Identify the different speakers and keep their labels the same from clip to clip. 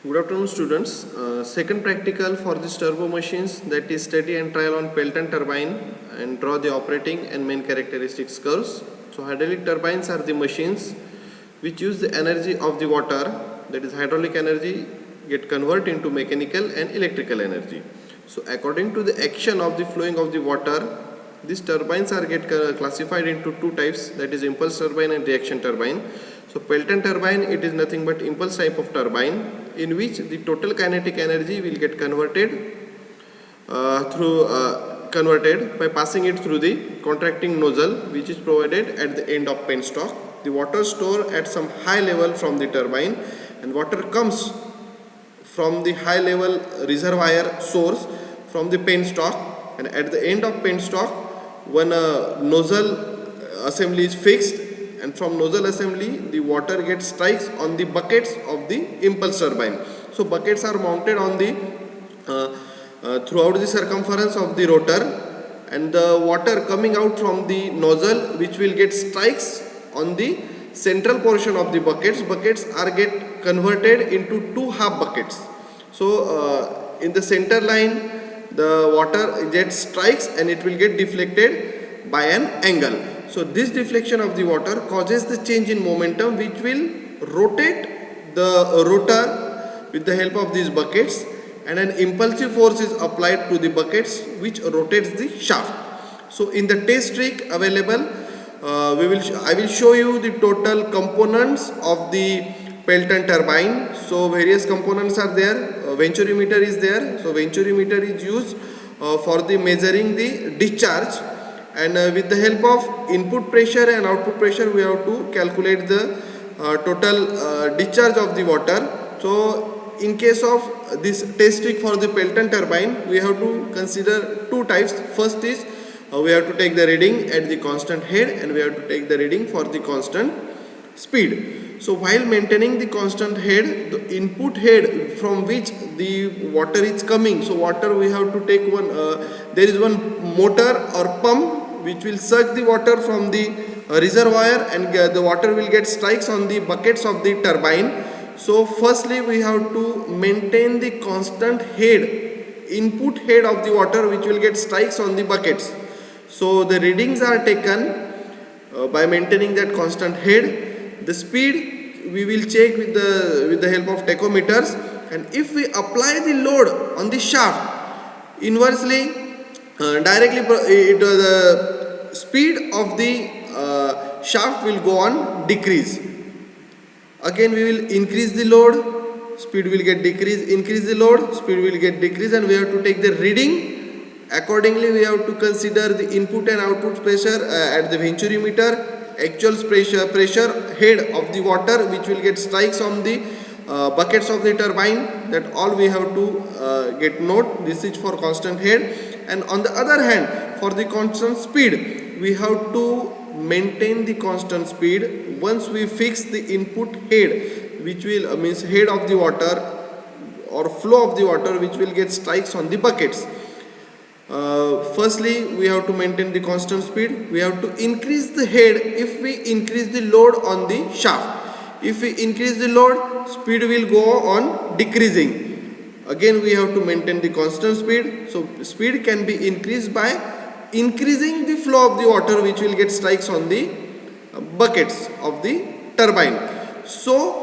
Speaker 1: Good afternoon, students. Second practical for this turbo machines, that is study and trial on Pelton turbine and draw the operating and main characteristics curves. So hydraulic turbines are the machines which use the energy of the water, that is hydraulic energy, get converted into mechanical and electrical energy. So according to the action of the flowing of the water, these turbines are classified into two types, that is impulse turbine and reaction turbine. So Pelton turbine, it is nothing but impulse type of turbine in which the total kinetic energy will get converted by passing it through the contracting nozzle which is provided at the end of penstock. The water stored at some high level from the turbine, and water comes from the high level reservoir source from the penstock, and at the end of penstock one nozzle assembly is fixed, and from nozzle assembly the water gets strikes on the buckets of the impulse turbine. So buckets are mounted on the throughout the circumference of the rotor, and the water coming out from the nozzle which will get strikes on the central portion of the buckets are get converted into two half buckets. So in the center line the water gets strikes and it will get deflected by an angle. So this deflection of the water causes the change in momentum which will rotate the rotor with the help of these buckets, and an impulsive force is applied to the buckets which rotates the shaft. So in the test trick available, I will show you the total components of the Pelton turbine. So various components are there. Venturimeter is there. So venturimeter is used for the measuring the discharge, and with the help of input pressure and output pressure we have to calculate the total discharge of the water. So in case of this test trick for the Pelton turbine, we have to consider two types. First is we have to take the reading at the constant head, and we have to take the reading for the constant speed. So while maintaining the constant head, the input head from which the water is coming, so water we have to take one, there is one motor or pump which will suck the water from the reservoir, and the water will get strikes on the buckets of the turbine. So firstly we have to maintain the constant head, input head of the water which will get strikes on the buckets. So the readings are taken by maintaining that constant head. The speed we will check with the help of tachometers, and if we apply the load on the shaft, inversely directly the speed of the shaft will go on decrease. Again we will increase the load, speed will get decrease, increase the load, speed will get decrease, and we have to take the reading. Accordingly we have to consider the input and output pressure at the venturimeter, actual pressure head of the water which will get strikes on the buckets of the turbine. That all we have to get note. This is for constant head. And on the other hand, for the constant speed, we have to maintain the constant speed once we fix the input head, which will means head of the water or flow of the water which will get strikes on the buckets. Firstly we have to maintain the constant speed. We have to increase the head if we increase the load on the shaft. If we increase the load, speed will go on decreasing. Again we have to maintain the constant speed. So speed can be increased by increasing the flow of the water which will get strikes on the buckets of the turbine. So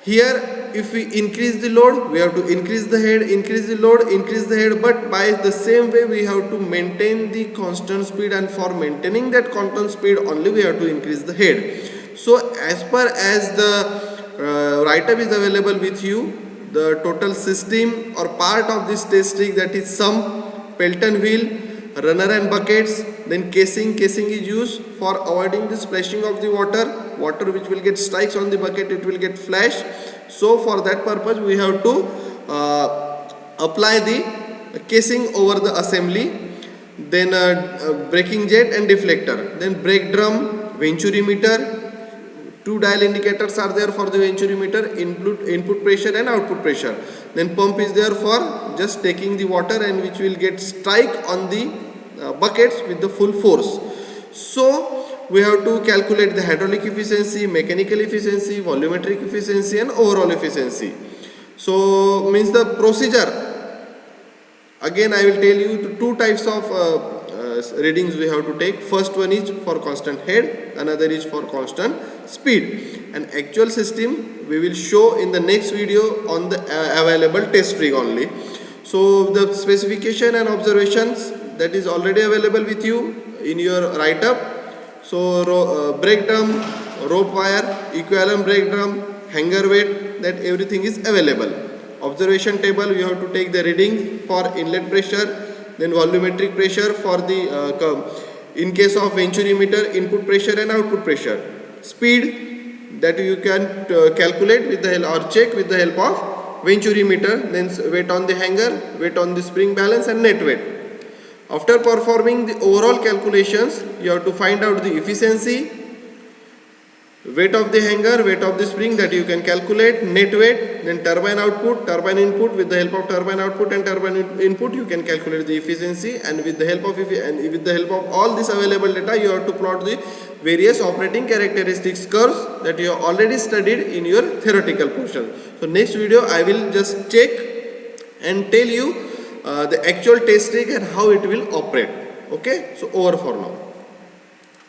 Speaker 1: here if we increase the load, we have to increase the head, increase the load, increase the head, but by the same way we have to maintain the constant speed, and for maintaining that constant speed only we have to increase the head. So as per as the write-up is available with you, the total system or part of this test trick, that is sump, Pelton wheel, runner and buckets, then casing is used for avoiding the splashing of the water which will get strikes on the bucket, it will get flash. So for that purpose we have to apply the casing over the assembly, then braking jet and deflector, then brake drum, venturimeter. Two dial indicators are there for the venturimeter, input pressure and output pressure. Then pump is there for just taking the water and which will get strike on the buckets with the full force. So we have to calculate the hydraulic efficiency, mechanical efficiency, volumetric efficiency and overall efficiency. So means the procedure, again I will tell you the two types of readings we have to take. First one is for constant head, another is for constant speed, and actual system we will show in the next video on the available test rig only. So the specification and observations that is already available with you in your write up. So brake drum, rope wire, equivalent brake drum, hanger weight, that everything is available. Observation table, you have to take the reading for inlet pressure, then volumetric pressure for the in case of venturi meter, input pressure and output pressure. Speed that you can calculate with the help or check with the help of venturi meter, then weight on the hanger, weight on the spring balance and net weight. After performing the overall calculations, you have to find out the efficiency, weight of the hanger, weight of the spring that you can calculate, net weight, then turbine output, turbine input. With the help of turbine output and turbine input, you can calculate the efficiency, and with the help of all this available data, you have to plot the various operating characteristics curves that you have already studied in your theoretical portion. So next video I will just check and tell you the actual test rig and how it will operate. Okay, so over for now.